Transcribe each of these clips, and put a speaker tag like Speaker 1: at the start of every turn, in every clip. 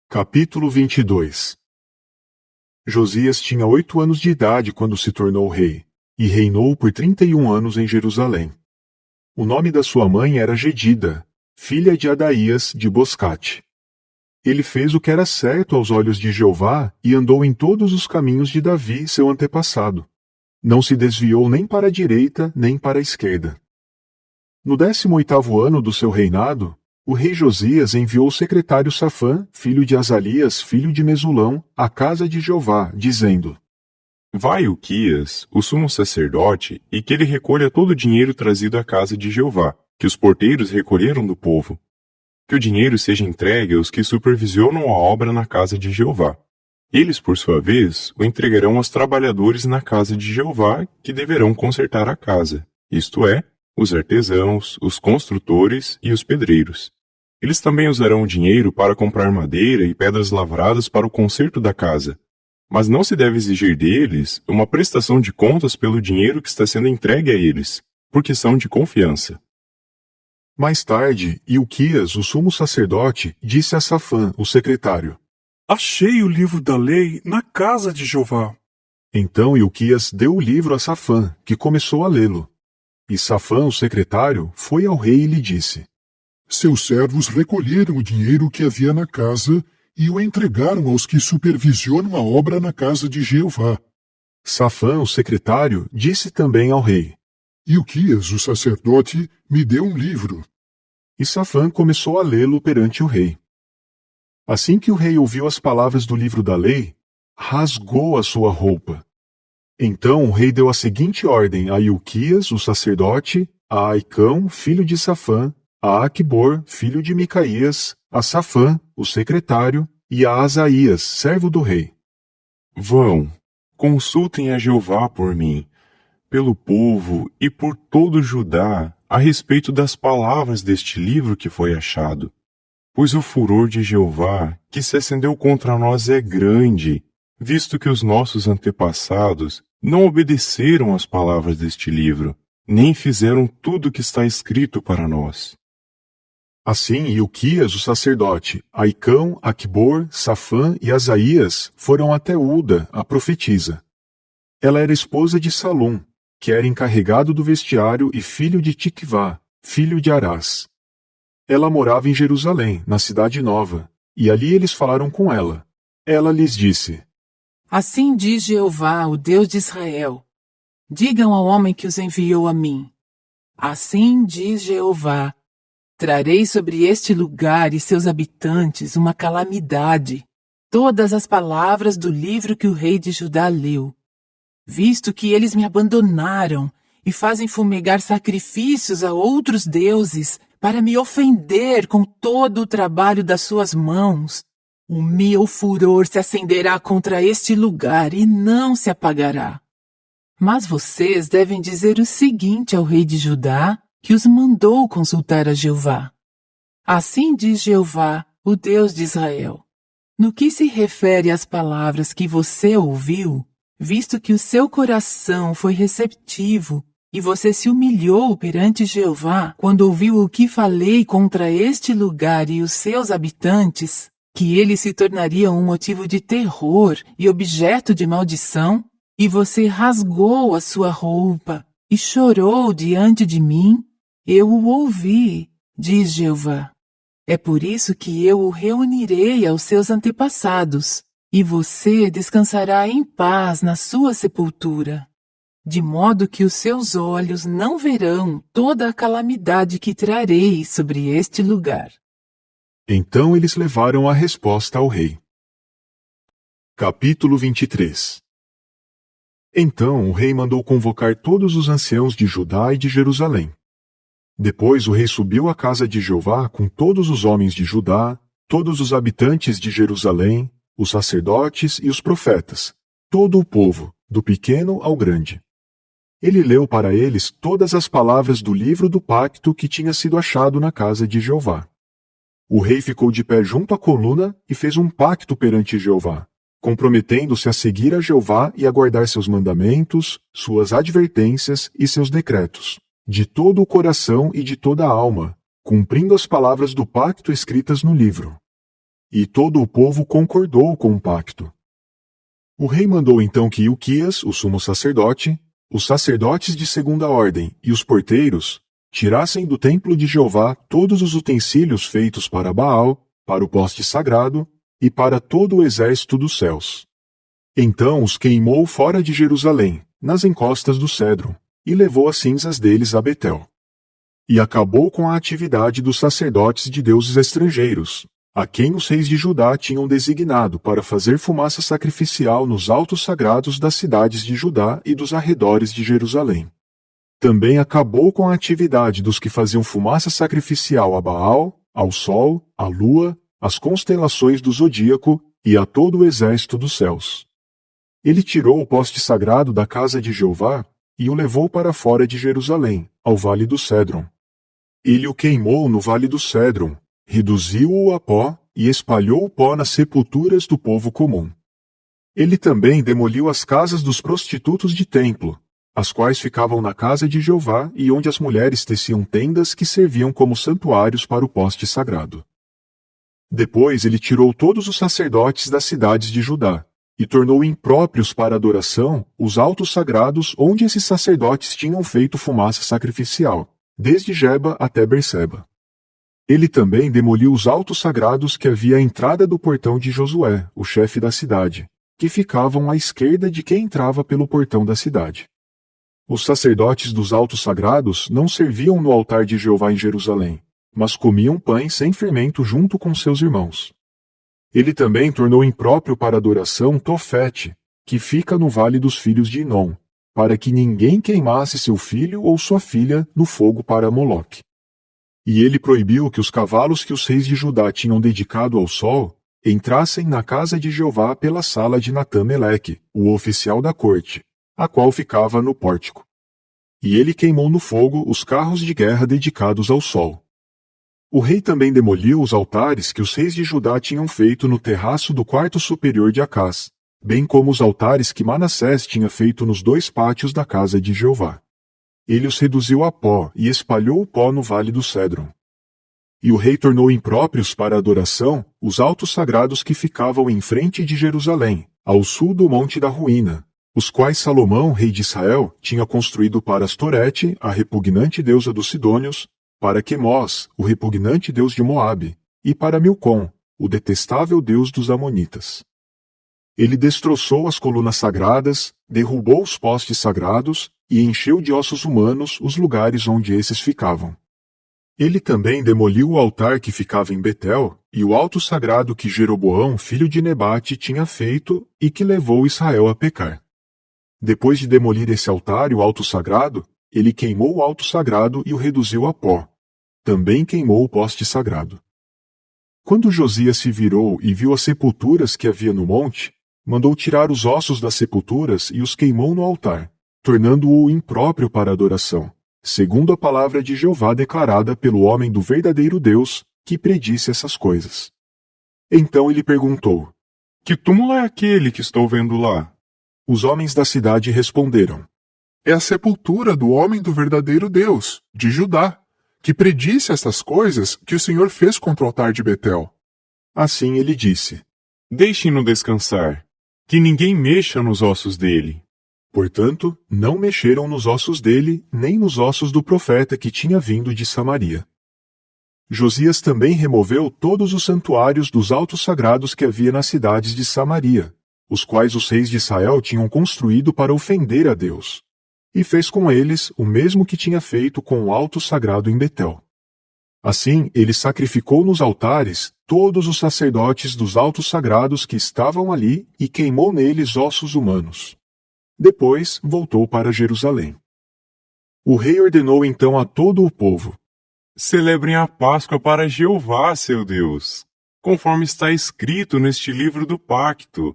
Speaker 1: Capítulo 22. Josias tinha 8 anos de idade quando se tornou rei, e reinou por 31 anos em Jerusalém. O nome da sua mãe era Jedida, filha de Adaías de Boscate. Ele fez o que era certo aos olhos de Jeová e andou em todos os caminhos de Davi, seu antepassado. Não se desviou nem para a direita nem para a esquerda. No 18º ano do seu reinado, o rei Josias enviou o secretário Safã, filho de Azalias, filho de Mesulão, à casa de Jeová, dizendo:
Speaker 2: Vai Ilquias, o sumo sacerdote, e que ele recolha todo o dinheiro trazido à casa de Jeová, que os porteiros recolheram do povo. Que o dinheiro seja entregue aos que supervisionam a obra na casa de Jeová. Eles, por sua vez, o entregarão aos trabalhadores na casa de Jeová, que deverão consertar a casa, isto é, os artesãos, os construtores e os pedreiros. Eles também usarão o dinheiro para comprar madeira e pedras lavradas para o conserto da casa. Mas não se deve exigir deles uma prestação de contas pelo dinheiro que está sendo entregue a eles, porque são de confiança.
Speaker 1: Mais tarde, Ilquias, o sumo sacerdote, disse a Safã, o secretário:
Speaker 3: Achei o livro da lei na casa de Jeová.
Speaker 1: Então Ilquias deu o livro a Safã, que começou a lê-lo. E Safã, o secretário, foi ao rei e lhe disse:
Speaker 4: Seus servos recolheram o dinheiro que havia na casa e o entregaram aos que supervisionam a obra na casa de Jeová.
Speaker 1: Safã, o secretário, disse também ao rei:
Speaker 4: Ilquias, o sacerdote, me deu um livro.
Speaker 1: E Safã começou a lê-lo perante o rei. Assim que o rei ouviu as palavras do livro da lei, rasgou a sua roupa. Então o rei deu a seguinte ordem a Ilquias, o sacerdote, a Aicão, filho de Safã, a Aquibor, filho de Micaías, a Safã, o secretário, e a Asaías, servo do rei:
Speaker 2: Vão, consultem a Jeová por mim, pelo povo e por todo Judá, a respeito das palavras deste livro que foi achado. Pois o furor de Jeová, que se acendeu contra nós, é grande, visto que os nossos antepassados não obedeceram às palavras deste livro, nem fizeram tudo o que está escrito para nós.
Speaker 1: Assim, Ilquias, o sacerdote, Aicão, Aquibor, Safã e Asaías foram até Uda, a profetisa. Ela era esposa de Salum, que era encarregado do vestiário e filho de Tiquivá, filho de Arás. Ela morava em Jerusalém, na cidade nova, e ali eles falaram com ela. Ela lhes disse:
Speaker 5: Assim diz Jeová, o Deus de Israel: Digam ao homem que os enviou a mim. Assim diz Jeová: Trarei sobre este lugar e seus habitantes uma calamidade, todas as palavras do livro que o rei de Judá leu. Visto que eles me abandonaram e fazem fumegar sacrifícios a outros deuses para me ofender com todo o trabalho das suas mãos, o meu furor se acenderá contra este lugar e não se apagará. Mas vocês devem dizer o seguinte ao rei de Judá, que os mandou consultar a Jeová. Assim diz Jeová, o Deus de Israel: No que se refere às palavras que você ouviu, visto que o seu coração foi receptivo e você se humilhou perante Jeová quando ouviu o que falei contra este lugar e os seus habitantes, que ele se tornaria um motivo de terror e objeto de maldição, e você rasgou a sua roupa e chorou diante de mim, eu o ouvi, diz Jeová. É por isso que eu o reunirei aos seus antepassados, e você descansará em paz na sua sepultura, de modo que os seus olhos não verão toda a calamidade que trarei sobre este lugar.
Speaker 1: Então eles levaram a resposta ao rei. Capítulo 23. Então o rei mandou convocar todos os anciãos de Judá e de Jerusalém. Depois o rei subiu à casa de Jeová com todos os homens de Judá, todos os habitantes de Jerusalém, os sacerdotes e os profetas, todo o povo, do pequeno ao grande. Ele leu para eles todas as palavras do livro do pacto que tinha sido achado na casa de Jeová. O rei ficou de pé junto à coluna e fez um pacto perante Jeová, comprometendo-se a seguir a Jeová e a guardar seus mandamentos, suas advertências e seus decretos, de todo o coração e de toda a alma, cumprindo as palavras do pacto escritas no livro. e todo o povo concordou com o pacto. O rei mandou então que Ilquias, o sumo sacerdote, os sacerdotes de segunda ordem e os porteiros tirassem do templo de Jeová todos os utensílios feitos para Baal, para o poste sagrado e para todo o exército dos céus. Então os queimou fora de Jerusalém, nas encostas do cedro, e levou as cinzas deles a Betel. E acabou com a atividade dos sacerdotes de deuses estrangeiros, a quem os reis de Judá tinham designado para fazer fumaça sacrificial nos altos sagrados das cidades de Judá e dos arredores de Jerusalém. Também acabou com a atividade dos que faziam fumaça sacrificial a Baal, ao sol, à lua, às constelações do zodíaco e a todo o exército dos céus. Ele tirou o poste sagrado da casa de Jeová e o levou para fora de Jerusalém, ao vale do Cédron. Ele o queimou no vale do Cédron, reduziu-o a pó e espalhou o pó nas sepulturas do povo comum. Ele também demoliu as casas dos prostitutos de templo, as quais ficavam na casa de Jeová e onde as mulheres teciam tendas que serviam como santuários para o poste sagrado. Depois ele tirou todos os sacerdotes das cidades de Judá, e tornou impróprios para adoração os altos sagrados onde esses sacerdotes tinham feito fumaça sacrificial, desde Geba até Berseba. Ele também demoliu os altos sagrados que havia à entrada do portão de Josué, o chefe da cidade, que ficavam à esquerda de quem entrava pelo portão da cidade. Os sacerdotes dos altos sagrados não serviam no altar de Jeová em Jerusalém, mas comiam pães sem fermento junto com seus irmãos. Ele também tornou impróprio para adoração Tofete, que fica no vale dos filhos de Inom, para que ninguém queimasse seu filho ou sua filha no fogo para Moloque. E ele proibiu que os cavalos que os reis de Judá tinham dedicado ao sol entrassem na casa de Jeová pela sala de Natã-Meleque, o oficial da corte, a qual ficava no pórtico. E ele queimou no fogo os carros de guerra dedicados ao sol. O rei também demoliu os altares que os reis de Judá tinham feito no terraço do quarto superior de Acás, bem como os altares que Manassés tinha feito nos 2 pátios da casa de Jeová. Ele os reduziu a pó e espalhou o pó no vale do Cédron. E o rei tornou impróprios para adoração os altos sagrados que ficavam em frente de Jerusalém, ao sul do Monte da Ruína, os quais Salomão, rei de Israel, tinha construído para Astorete, a repugnante deusa dos Sidônios, para Quemós, o repugnante deus de Moabe, e para Milcom, o detestável deus dos Amonitas. Ele destroçou as colunas sagradas, derrubou os postes sagrados e encheu de ossos humanos os lugares onde esses ficavam. Ele também demoliu o altar que ficava em Betel e o alto sagrado que Jeroboão, filho de Nebate, tinha feito e que levou Israel a pecar. Depois de demolir esse altar e o alto sagrado, ele queimou o alto sagrado e o reduziu a pó. Também queimou o poste sagrado. Quando Josias se virou e viu as sepulturas que havia no monte, mandou tirar os ossos das sepulturas e os queimou no altar, tornando-o impróprio para adoração, segundo a palavra de Jeová declarada pelo homem do verdadeiro Deus, que predisse essas coisas. Então ele perguntou:
Speaker 2: Que túmulo é aquele que estou vendo lá?
Speaker 1: Os homens da cidade responderam:
Speaker 6: É a sepultura do homem do verdadeiro Deus, de Judá, que predisse estas coisas que o Senhor fez contra o altar de Betel.
Speaker 1: Assim ele disse:
Speaker 2: Deixem-no descansar, que ninguém mexa nos ossos dele.
Speaker 1: Portanto, não mexeram nos ossos dele, nem nos ossos do profeta que tinha vindo de Samaria. Josias também removeu todos os santuários dos altos sagrados que havia nas cidades de Samaria, os quais os reis de Israel tinham construído para ofender a Deus, e fez com eles o mesmo que tinha feito com o alto sagrado em Betel. Assim, ele sacrificou nos altares todos os sacerdotes dos altos sagrados que estavam ali e queimou neles ossos humanos. Depois voltou para Jerusalém. O rei ordenou então a todo o povo:
Speaker 2: Celebrem a Páscoa para Jeová, seu Deus, conforme está escrito neste livro do pacto.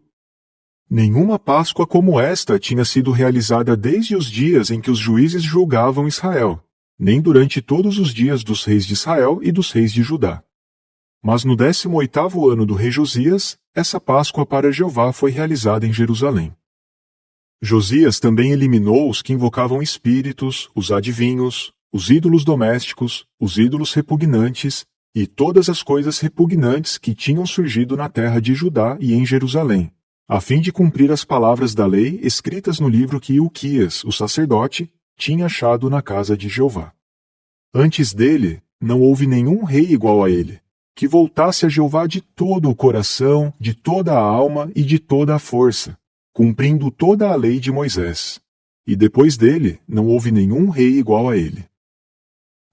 Speaker 1: Nenhuma Páscoa como esta tinha sido realizada desde os dias em que os juízes julgavam Israel, nem durante todos os dias dos reis de Israel e dos reis de Judá. Mas no 18º ano do rei Josias, essa Páscoa para Jeová foi realizada em Jerusalém. Josias também eliminou os que invocavam espíritos, os adivinhos, os ídolos domésticos, os ídolos repugnantes e todas as coisas repugnantes que tinham surgido na terra de Judá e em Jerusalém, a fim de cumprir as palavras da lei escritas no livro que Ilquias, o sacerdote, tinha achado na casa de Jeová. Antes dele, não houve nenhum rei igual a ele, que voltasse a Jeová de todo o coração, de toda a alma e de toda a força, cumprindo toda a lei de Moisés. E depois dele, não houve nenhum rei igual a ele.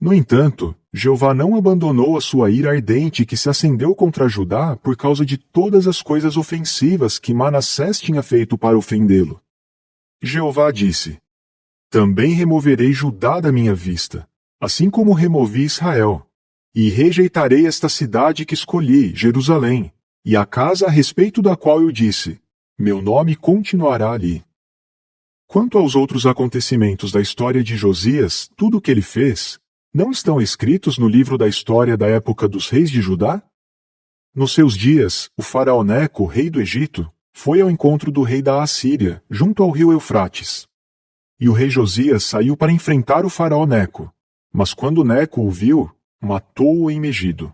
Speaker 1: No entanto, Jeová não abandonou a sua ira ardente que se acendeu contra Judá por causa de todas as coisas ofensivas que Manassés tinha feito para ofendê-lo. Jeová disse: Também removerei Judá da minha vista, assim como removi Israel, e rejeitarei esta cidade que escolhi, Jerusalém, e a casa a respeito da qual eu disse: Meu nome continuará ali. Quanto aos outros acontecimentos da história de Josias, tudo o que ele fez, não estão escritos no livro da história da época dos reis de Judá? Nos seus dias, o faraó Neco, rei do Egito, foi ao encontro do rei da Assíria, junto ao rio Eufrates. E o rei Josias saiu para enfrentar o faraó Neco, mas quando Neco o viu, matou-o em Megido.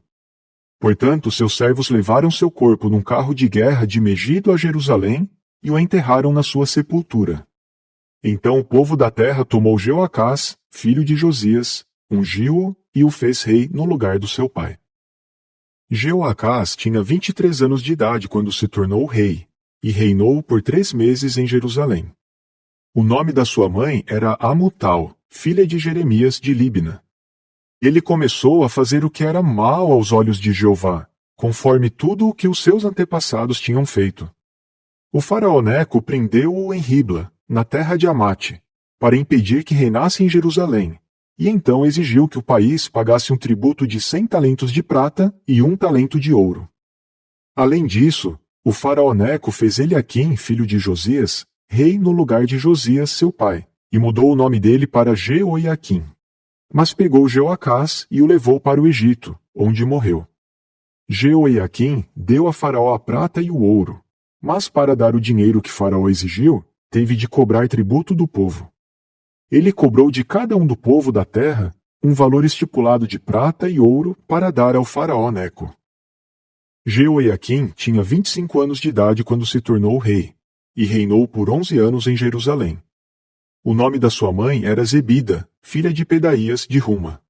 Speaker 1: Portanto, seus servos levaram seu corpo num carro de guerra de Megido a Jerusalém e o enterraram na sua sepultura. Então o povo da terra tomou Jeoacás, filho de Josias, ungiu-o e o fez rei no lugar do seu pai. Jeoacás tinha 23 anos de idade quando se tornou rei, e reinou por 3 meses em Jerusalém. O nome da sua mãe era Amutal, filha de Jeremias de Líbna. Ele começou a fazer o que era mal aos olhos de Jeová, conforme tudo o que os seus antepassados tinham feito. O faraó Neco prendeu-o em Ribla, na terra de Amate, para impedir que reinasse em Jerusalém, e então exigiu que o país pagasse um tributo de 100 talentos de prata e 1 talento de ouro. Além disso, o faraó Neco fez Eliaquim, filho de Josias, rei no lugar de Josias, seu pai, e mudou o nome dele para Jeoiaquim. Mas pegou Jeoacás e o levou para o Egito, onde morreu. Jeoiaquim deu a Faraó a prata e o ouro, mas para dar o dinheiro que Faraó exigiu, teve de cobrar tributo do povo. Ele cobrou de cada um do povo da terra um valor estipulado de prata e ouro para dar ao faraó Neco. Jeoiaquim tinha 25 anos de idade quando se tornou rei, e reinou por 11 anos em Jerusalém. O nome da sua mãe era Zebida, filha de Pedaías de Ruma.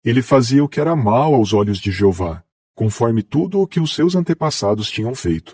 Speaker 1: Ele fazia o que era mal aos olhos de Jeová, conforme tudo o que os seus antepassados tinham feito.